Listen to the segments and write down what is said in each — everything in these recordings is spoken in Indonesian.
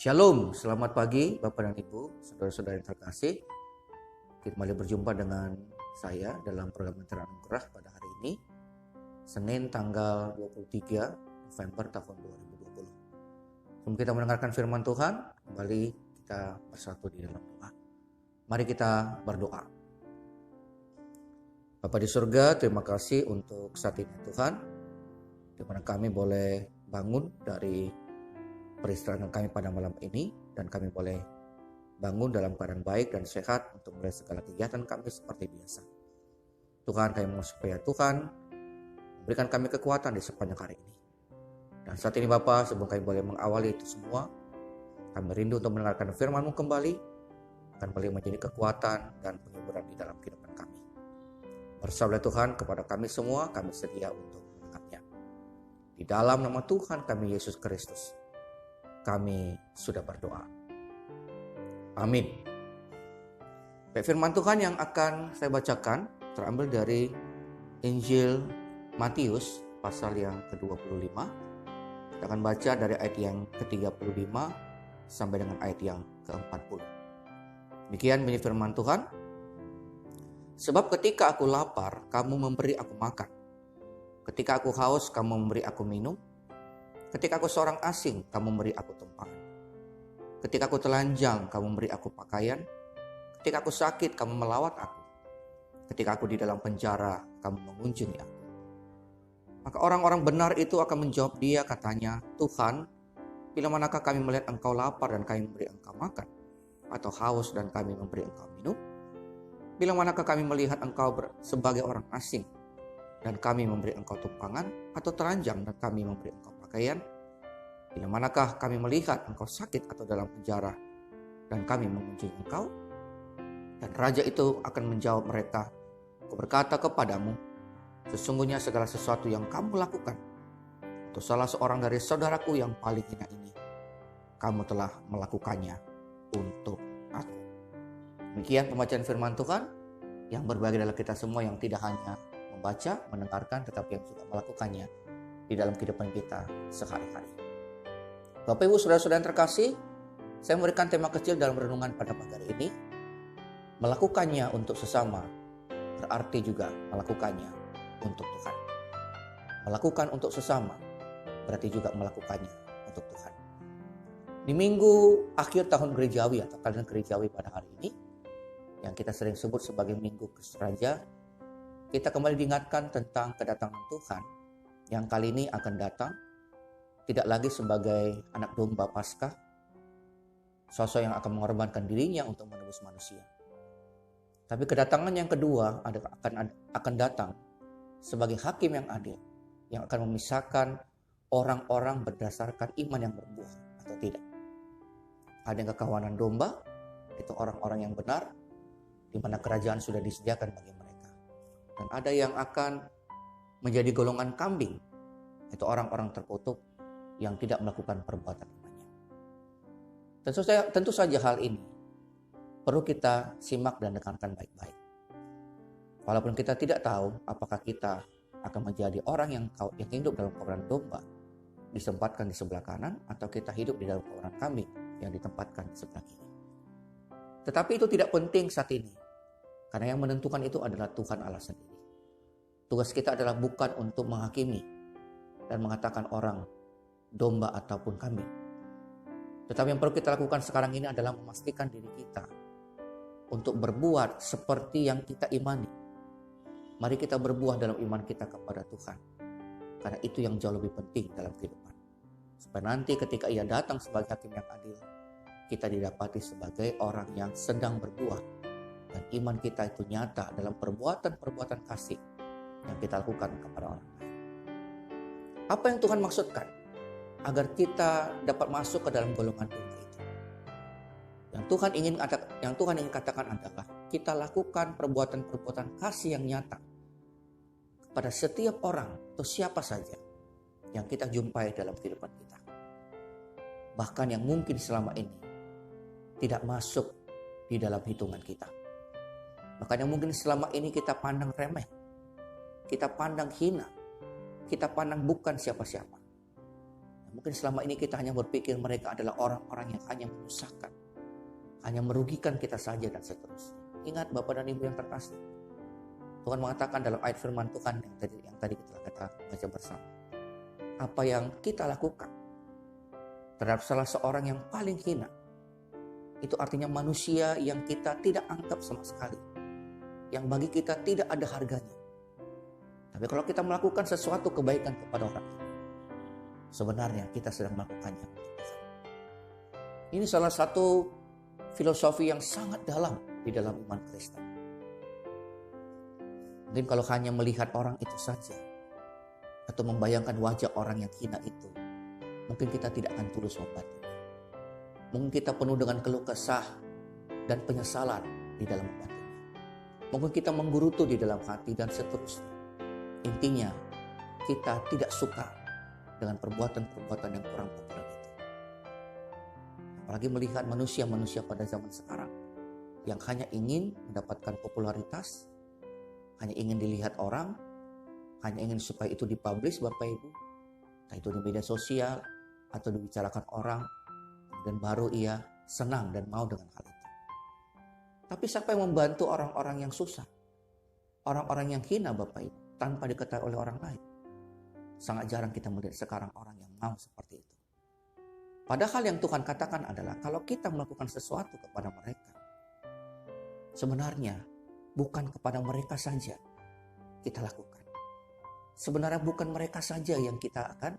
Shalom, selamat pagi Bapak dan Ibu, saudara-saudara yang terkasih. Kita kembali berjumpa dengan saya dalam program Lentera Anugerah pada hari ini, Senin tanggal 23 November tahun 2020. Sebelum kita mendengarkan firman Tuhan, kembali kita bersatu di dalam doa. Mari kita berdoa. Bapa di surga, terima kasih untuk saat ini Tuhan, di mana kami boleh bangun dari peristirahatan kami pada malam ini, dan kami boleh bangun dalam keadaan baik dan sehat untuk mulai segala kegiatan kami seperti biasa. Tuhan, kami mohon supaya Tuhan memberikan kami kekuatan di sepanjang hari ini. Dan saat ini Bapa, sebelum kami boleh mengawali itu semua, kami rindu untuk mendengarkan firman-Mu kembali, akan boleh menjadi kekuatan dan penghiburan di dalam kehidupan kami. Bersabarlah Tuhan kepada kami semua, kami sedia untuk mendengarnya. Di dalam nama Tuhan kami Yesus Kristus, kami sudah berdoa. Amin. Firman Tuhan yang akan saya bacakan terambil dari Injil Matius pasal yang ke-25. Kita akan baca dari ayat yang ke-35 sampai dengan ayat yang ke-40. Demikian bunyi firman Tuhan. Sebab ketika aku lapar, kamu memberi aku makan. Ketika aku haus, kamu memberi aku minum. Ketika aku seorang asing, kamu memberi aku tumpangan. Ketika aku telanjang, kamu memberi aku pakaian. Ketika aku sakit, kamu melawat aku. Ketika aku di dalam penjara, kamu mengunjungi aku. Maka orang-orang benar itu akan menjawab dia, katanya, Tuhan, bila manakah kami melihat engkau lapar dan kami memberi engkau makan? Atau haus dan kami memberi engkau minum? Bila manakah kami melihat engkau sebagai orang asing dan kami memberi engkau tumpangan? Atau telanjang dan kami memberi engkau pakaian? Bila manakah kami melihat engkau sakit atau dalam penjara dan kami mengunjungi engkau? Dan raja itu akan menjawab mereka, Aku berkata kepadamu, sesungguhnya segala sesuatu yang kamu lakukan untuk salah seorang dari saudaraku yang paling hina ini, kamu telah melakukannya untuk aku. Demikian pembacaan firman Tuhan yang berbagi dalam kita semua, yang tidak hanya membaca, mendengarkan, tetapi yang juga melakukannya di dalam kehidupan kita sehari-hari. Bapak Ibu saudara-saudara yang terkasih, saya memberikan tema kecil dalam renungan pada pagi hari ini. Melakukannya untuk sesama berarti juga melakukannya untuk Tuhan. Melakukan untuk sesama berarti juga melakukannya untuk Tuhan. Di minggu akhir tahun gerejawi atau kalender gerejawi pada hari ini, yang kita sering sebut sebagai Minggu Kristus Raja, kita kembali diingatkan tentang kedatangan Tuhan yang kali ini akan datang tidak lagi sebagai anak domba Paskah, sosok yang akan mengorbankan dirinya untuk menebus manusia. Tapi kedatangan yang kedua akan datang sebagai hakim yang adil, yang akan memisahkan orang-orang berdasarkan iman yang berbuah atau tidak. Ada yang kekawanan domba, itu orang-orang yang benar, di mana kerajaan sudah disediakan bagi mereka. Dan ada yang akan menjadi golongan kambing, itu orang-orang terkutuk yang tidak melakukan perbuatan imannya. Tentu saja hal ini perlu kita simak dan dengarkan baik-baik. Walaupun kita tidak tahu apakah kita akan menjadi orang yang hidup dalam kawanan domba ditempatkan di sebelah kanan, atau kita hidup di dalam kawanan kambing yang ditempatkan di sebelah kiri. Tetapi itu tidak penting saat ini, karena yang menentukan itu adalah Tuhan Allah sendiri. Tugas kita adalah bukan untuk menghakimi dan mengatakan orang domba ataupun kambing. Tetapi yang perlu kita lakukan sekarang ini adalah memastikan diri kita untuk berbuat seperti yang kita imani. Mari kita berbuah dalam iman kita kepada Tuhan, karena itu yang jauh lebih penting dalam kehidupan. Supaya nanti ketika Ia datang sebagai hakim yang adil, kita didapati sebagai orang yang sedang berbuah, dan iman kita itu nyata dalam perbuatan-perbuatan kasih yang kita lakukan kepada orang lain. Apa yang Tuhan maksudkan agar kita dapat masuk ke dalam golongan domba itu? Yang Tuhan ingin katakan adalah kita lakukan perbuatan-perbuatan kasih yang nyata kepada setiap orang atau siapa saja yang kita jumpai dalam kehidupan kita. Bahkan yang mungkin selama ini tidak masuk di dalam hitungan kita. Bahkan yang mungkin selama ini kita pandang remeh, kita pandang hina, kita pandang bukan siapa-siapa. Mungkin selama ini kita hanya berpikir mereka adalah orang-orang yang hanya menyusahkan, hanya merugikan kita saja dan seterusnya. Ingat Bapak dan Ibu yang terkasih, Tuhan mengatakan dalam ayat firman Tuhan yang tadi kita baca bersama, apa yang kita lakukan terhadap salah seorang yang paling hina, itu artinya manusia yang kita tidak anggap sama sekali, yang bagi kita tidak ada harganya. Tapi kalau kita melakukan sesuatu kebaikan kepada orang ini, sebenarnya kita sedang melakukannya untuk Tuhan. Ini salah satu filosofi yang sangat dalam di dalam iman Kristen. Mungkin kalau hanya melihat orang itu saja, atau membayangkan wajah orang yang hina itu, mungkin kita tidak akan tulus membantu. Mungkin kita penuh dengan keluh kesah dan penyesalan di dalam membantunya. Mungkin kita menggerutu di dalam hati dan seterusnya. Intinya, kita tidak suka dengan perbuatan-perbuatan yang kurang populer itu. Apalagi melihat manusia-manusia pada zaman sekarang yang hanya ingin mendapatkan popularitas, hanya ingin dilihat orang, hanya ingin supaya itu dipublish Bapak Ibu, entah itu di media sosial atau dibicarakan orang, dan baru ia senang dan mau dengan hal itu. Tapi siapa yang membantu orang-orang yang susah, orang-orang yang hina Bapak Ibu, tanpa diketahui oleh orang lain? Sangat jarang kita melihat sekarang orang yang mau seperti itu. Padahal yang Tuhan katakan adalah kalau kita melakukan sesuatu kepada mereka, sebenarnya bukan kepada mereka saja kita lakukan. Sebenarnya bukan mereka saja yang kita akan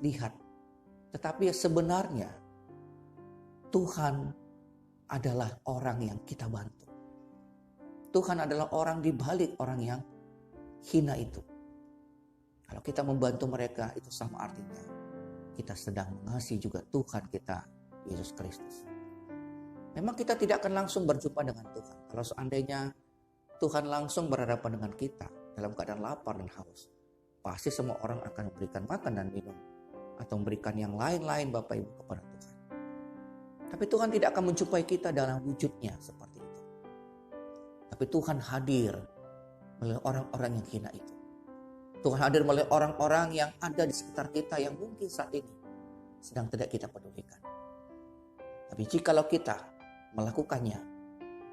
lihat. Tetapi sebenarnya Tuhan adalah orang yang kita bantu. Tuhan adalah orang di balik orang yang hina itu. Kalau kita membantu mereka, itu sama artinya kita sedang mengasihi juga Tuhan kita, Yesus Kristus. Memang kita tidak akan langsung berjumpa dengan Tuhan. Kalau seandainya Tuhan langsung berhadapan dengan kita dalam keadaan lapar dan haus, pasti semua orang akan memberikan makan dan minum atau memberikan yang lain-lain Bapak Ibu kepada Tuhan. Tapi Tuhan tidak akan menjumpai kita dalam wujudnya seperti itu. Tapi Tuhan hadir melalui orang-orang yang hina itu. Tuhan hadir melalui orang-orang yang ada di sekitar kita yang mungkin saat ini sedang tidak kita pedulikan. Tapi jikalau kita melakukannya,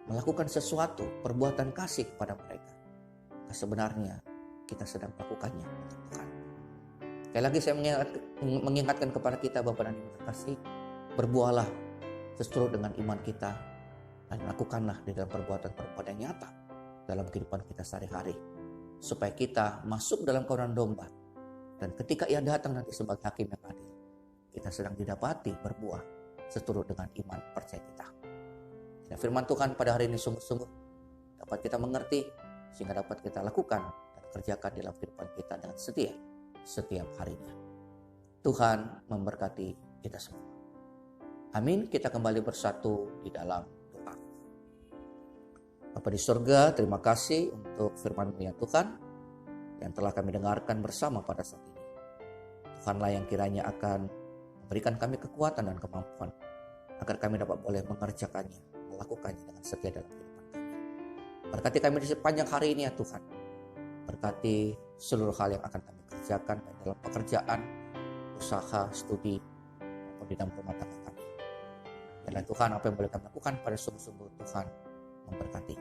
melakukan sesuatu, perbuatan kasih kepada mereka, sebenarnya kita sedang melakukannya untuk Tuhan. Sekali lagi saya mengingatkan kepada kita Bapak dan Ibu terkasih, berbuahlah seturut dengan iman kita dan lakukanlah di dalam perbuatan-perbuatan yang nyata dalam kehidupan kita sehari-hari, supaya kita masuk dalam kawanan domba, dan ketika ia datang nanti sebagai hakim yang adil, kita sedang didapati berbuah seturut dengan iman percaya kita. Dan firman Tuhan pada hari ini sungguh-sungguh dapat kita mengerti, sehingga dapat kita lakukan dan kerjakan dalam kehidupan kita dengan setia setiap harinya. Tuhan memberkati kita semua. Amin. Kita kembali bersatu di dalam doa. Bapa di surga, terima kasih untuk firman-Mu ya Tuhan yang telah kami dengarkan bersama pada saat ini. Tuhanlah yang kiranya akan memberikan kami kekuatan dan kemampuan agar kami dapat boleh mengerjakannya, melakukannya dengan setia dalam kehidupan kami. Berkati kami di sepanjang hari ini ya Tuhan. Berkati seluruh hal yang akan kami kerjakan baik dalam pekerjaan, usaha, studi, maupun di dalam rumah tangga kami. Dan Tuhan, apa yang boleh kami lakukan pada sungguh-sungguh Tuhan memberkati.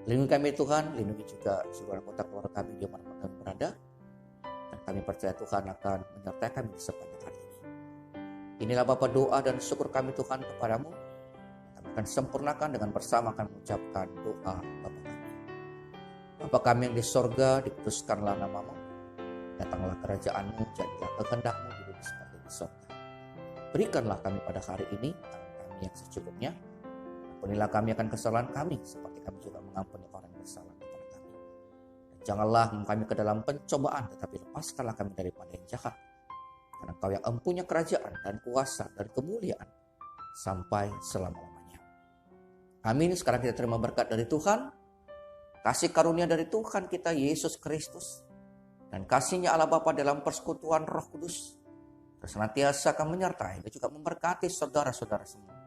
Lindungi kami Tuhan, lindungi juga seluruh anggota keluarga kami di mana kami berada. Dan kami percaya Tuhan akan menyertai kami di sepanjang hari ini. Inilah Bapa doa dan syukur kami Tuhan kepadamu. Kami akan sempurnakan dengan bersama akan mengucapkan doa Bapa kami. Bapa kami yang di sorga, dikuduskanlah namamu. Datanglah kerajaanmu, jadilah kehendakmu di bumi seperti di sorga. Berikanlah kami pada hari ini kami yang secukupnya. Ampunilah kami akan kesalahan kami, seperti kami juga mengampuni orang yang bersalah kepada kami. Dan janganlah kami ke dalam pencobaan, tetapi lepaskanlah kami daripada yang jahat. Karena Engkau yang empunya kerajaan dan kuasa dan kemuliaan sampai selama-lamanya. Amin. Sekarang kita terima berkat dari Tuhan, kasih karunia dari Tuhan kita Yesus Kristus, dan kasihnya Allah Bapa dalam persekutuan Roh Kudus senantiasa akan menyertai dan juga memberkati saudara-saudara semua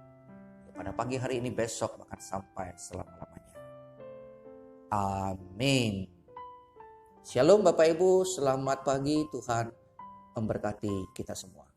pada pagi hari ini, besok, bahkan sampai selama-lamanya. Amin. Shalom Bapak Ibu, selamat pagi, Tuhan memberkati kita semua.